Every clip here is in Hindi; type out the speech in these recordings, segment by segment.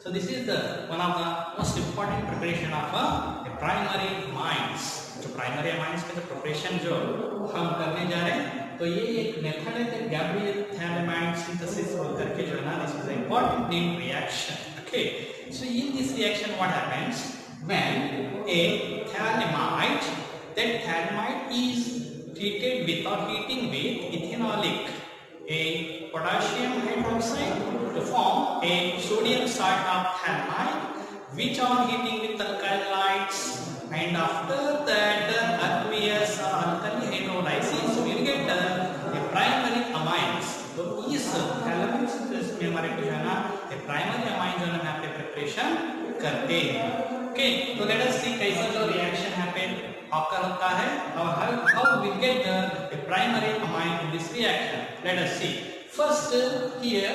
So this is the one of the most important preparation of a primary amines. जो primary amines का जो preparation जो हम करने जा रहे हैं, तो ये एक मेथड है गैब्रियल थालिमाइड सिंथेसिस बोल करके जो है ना, this is an important reaction. Okay, so in this reaction what happens when a thalamide, that thalamide is treated without heating with ethanolic, a potassium hydroxide to form a sodium salt of thalamide, which on heating with alkyl halides, and after that aqueous or alkali hydrolysis we will get the primary amines. तो इस thalamide synthesis में हमारे को जो है ना ये primary amines जो है ना पे preparation करते हैं. Okay, तो let us see कैसा जो reaction happen occur होता है और how we get the primary amine in this reaction. Let us see. First here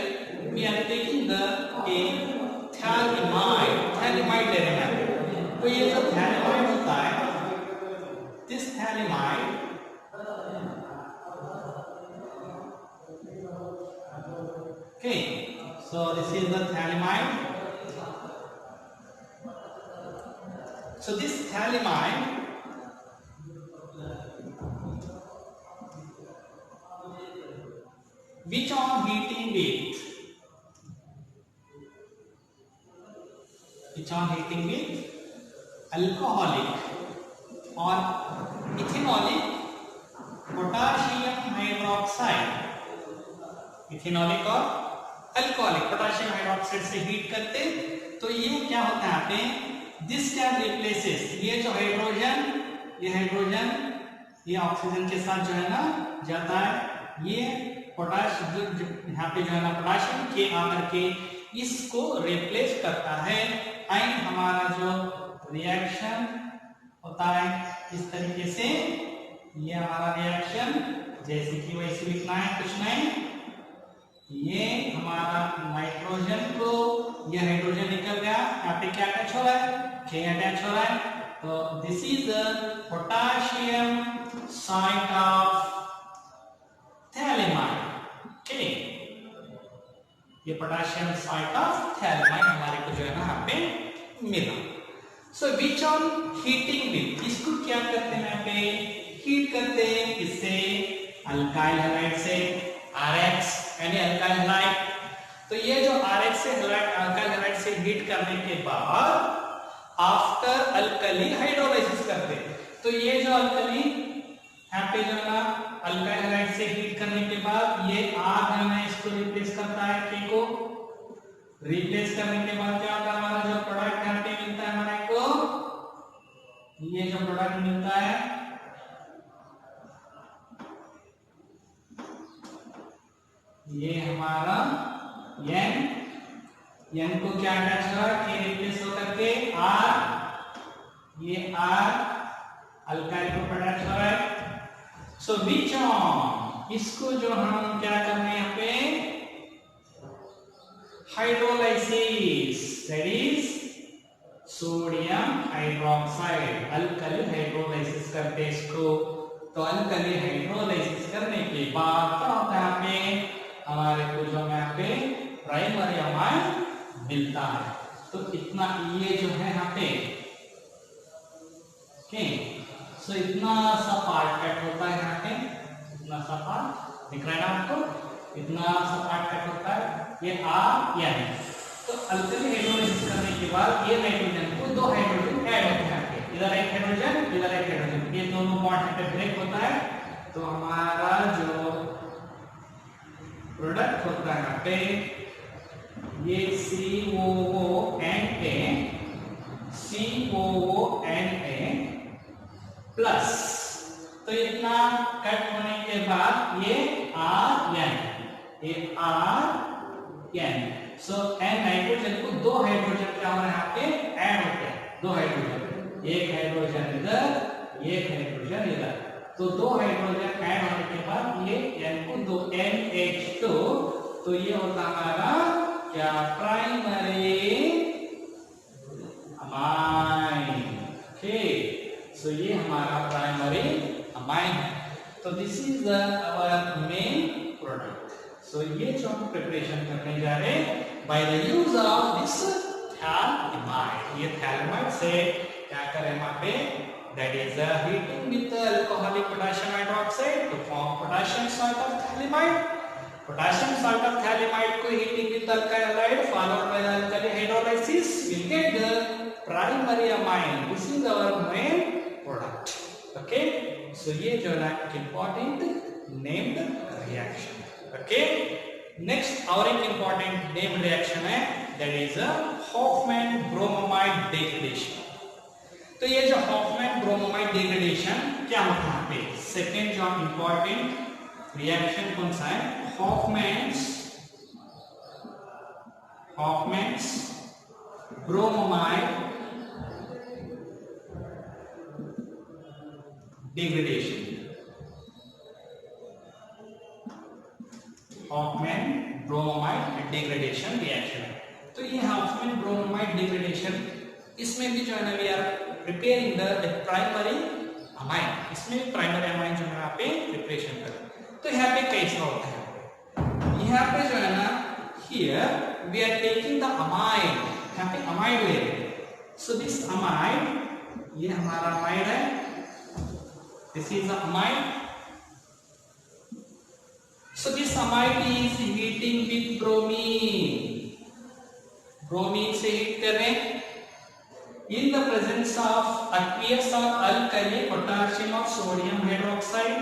we are taking the a thalamide ले रहे हैं. तो ये जो thalamide होता है, this thalamide okay, so this is the thalamide. So this thalamide which on heating with alcoholic or ethanolic potassium hydroxide, ethanolic और alcoholic potassium hydroxide से हीट करते, तो ये क्या होता है यहाँ पे, this can replaces, ये जो हाइड्रोजन ये ऑक्सीजन के साथ जो है ना जाता है, ये पोटाशियम यहाँ पे जो है ना पोटाशियम के आकर के इसको रिप्लेस करता है एंड हमारा जो रिएक्शन होता है इस तरीके से, ये हमारा रिएक्शन जैसे कि वैसे लिखना है, कुछ नहीं, ये हमारा नाइट्रोजन को ये हाइड्रोजन निकल गया, यहाँ पे क्या अटैच हो रहा है, K अटैच हो रहा है, तो this is the potassium site of thalamide. Okay, ये पोटाशियम साइट ऑफ thalamide हमारे को जो है ना यहाँ पे मिला. So which on heating with, इसको क्या करते हैं यहाँ पे, हीट करते हैं किससे, अल्काइल हैलाइड से, RX यानी अल्काइल हैलाइड. तो ये जो RX से अल्काइल हैलाइड से हीट करने के बाद आफ्टर अल्कली हाइड्रोलाइसिस करते हैं, तो ये जो अल्कली यहाँ पे जो है ना अल्काइल हैलाइड से हीट करने के बाद ये R जो है ना इसको रिप्लेस करता है, K को रिप्लेस करने के बाद क्या होता है, हमारा जो प्रोडक्ट यहाँ पे मिलता है हमारे को, ये जो प्रोडक्ट मिलता है ये हमारा N को क्या अटैच हुआ, K रिप्लेस होकर के R, ये R अल्काइल को अटैच हो रहा है. सो विच ऑन, इसको जो हम क्या करने हैं यहाँ पे, hydrolysis, that is sodium hydroxide, alkali hydrolysis करते इसको. तो अल्कली हाइड्रोलाइसिस करने के बाद क्या होता है यहाँ पे, हमारे को जो यहाँ पे प्राइमरी अमाइन मिलता है. तो इतना ये जो है यहाँ पे ओके, सो इतना सा पार्ट कट होता है यहाँ पे, इतना सा पार्ट दिख रहा है ना आपको, इतना सा पार्ट कट होता है, ये R N. तो अल्कली हाइड्रोलाइसिस करने के बाद ये नाइट्रोजन को दो हाइड्रोजन ऐड होते हैं यहाँ पे, इधर एक हाइड्रोजन इधर एक हाइड्रोजन, ये दोनों बॉन्ड यहाँ पे ब्रेक होता है. तो हमारा जो प्रोडक्ट होता है यहाँ पे ये COONA प्लस, तो इतना कट होने के बाद ये RN, सो N नाइट्रोजन को दो हाइड्रोजन क्या हो रहा है यहाँ पे ऐड होते हैं, दो हाइड्रोजन, एक हाइड्रोजन इधर एक हाइड्रोजन इधर, तो दो हाइड्रोजन ऐड होने के बाद ये N को दो NH2, तो ये होता हमारा क्या, प्राइमरी अमाइन. ओके, सो ये हमारा प्राइमरी अमाइन है. तो this is our main product. So ये जो हम प्रिपरेशन करने जा रहे हैं by the use of this phthalimide. ये थैलेमाइड से क्या करें वहां पे, that is heating with alcoholic potassium hydroxide to form potassium salt of thaliamide. Potassium salt of thaliamide को heating with alkyl halide followed by the alkali hydrolysis will get the primary amine. This is our main product. Okay, so ये जो है important named reaction. Okay, next और एक important named reaction है, that is Hofmann bromamide degradation. तो ये जो हॉफमैन ब्रोमोमाइड डिग्रेडेशन क्या होता है यहाँ पे, सेकेंड जो इंपॉर्टेंट रिएक्शन कौन सा है, Hofmann's bromamide degradation. Hofmann bromamide degradation reaction. तो ये हॉफमैन ब्रोमोमाइड डिग्रेडेशन, इसमें भी जो है ना we are preparing the primary amine, इसमें भी प्राइमरी अमाइन जो है यहाँ पे प्रिपरेशन कर। तो यहाँ पे कैसा होता है, यहाँ पे जो है ना here we are taking the amine, यहाँ पे अमाइड ले रहे हैं। सो दिस अमाइड, ये हमारा अमाइड है, this is the amide. So this amide is heating with bromine, bromine से हीट कर रहे हैं in the presence of aqueous or alkali potassium or sodium hydroxide,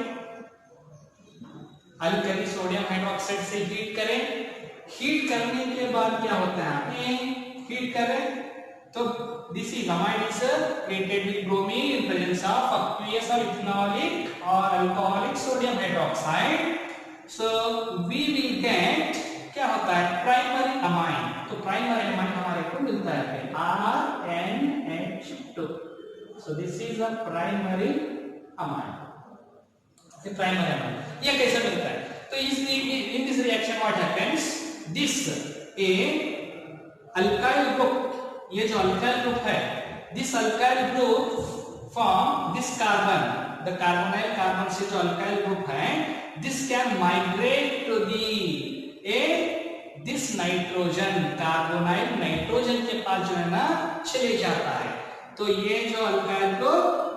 alkali sodium hydroxide से हीट करें। हीट करने के बाद क्या होता है, हीट करें तो this is amide is treated with bromine in presence of aqueous or ethanolic or alcoholic sodium hydroxide, so we will get क्या होता है, प्राइमरी अमाइन। तो प्राइमरी अमाइन हमारे को मिलता है RNH2, so this is a primary amine. ये प्राइमरी अमाइन ये कैसे मिलता है, तो in this reaction what happens, this a alkyl group, ये जो अल्काइल ग्रुप है, this alkyl group form this carbon, the carbonyl carbon से जो अल्काइल ग्रुप है, this can migrate to the this nitrogen, carbonyl nitrogen के पास जो है ना चले जाता है। तो ये जो अल्काइल को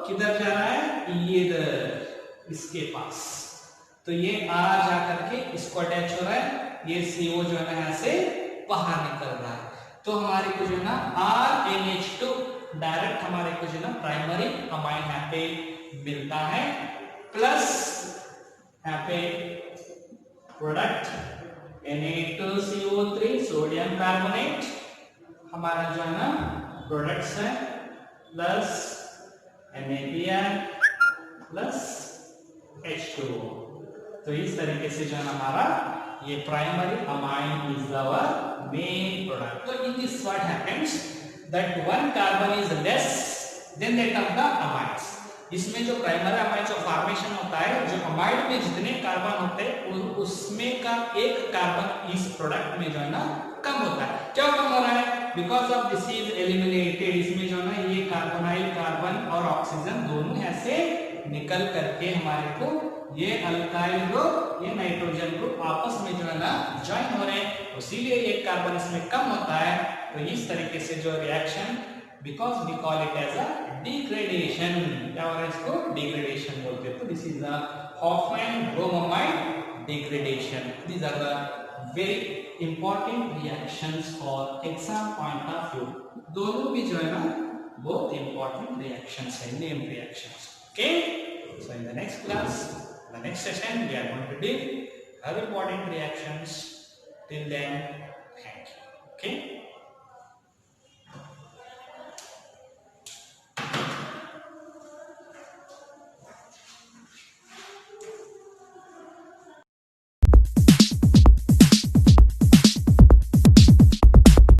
किधर जा रहा है, ये इसके पास, तो ये आ जाकर के इसको अटैच हो रहा है, ये CO जो है ना यहाँ से बाहर निकल रहा है। तो हमारे को जो है ना RNH2 डायरेक्ट हमारे को जो है ना प्राइमरी अमाइन यहाँ पे मिलता है, प्लस यहाँ पे प्रोडक्ट Na2CO3 सोडियम कार्बोनेट हमारा जो है ना प्रोडक्ट्स है, प्लस NaBr प्लस H2O। तो इस तरीके से जो है हमारा ये primary amine is our main product. तो in this what happens that one carbon is less than that of the amides. इसमें जो प्राइमरी अमाइड जो फॉर्मेशन होता है, जो अमाइड में जितने कार्बन होते हैं उसमें का एक कार्बन इस प्रोडक्ट में जो है ना कम होता है। क्यों कम हो रहा है, because of this is eliminated, इसमें जो है ना ये कार्बोनाइल कार्बन और ऑक्सीजन दोनों ऐसे निकल करके हमारे को ये अल्काइल ग्रुप, ये नाइट्रोजन ग्रुप आपस में जो है ना ज्वाइन हो रहे हैं, इसीलिए एक कार्बन इसमें कम होता है। तो इस तरीके से जो reaction, because we call it as a degradation, क्या हो रहा है इसको degradation बोलते हैं। तो this is the Hofmann bromamide degradation. These are the very important reactions for exam point of view. दोनों भी जो है ना बहुत important reactions है, named reactions. Okay? So in the next class, the next session, we are going to deal other important reactions. Till then, thank you. Okay?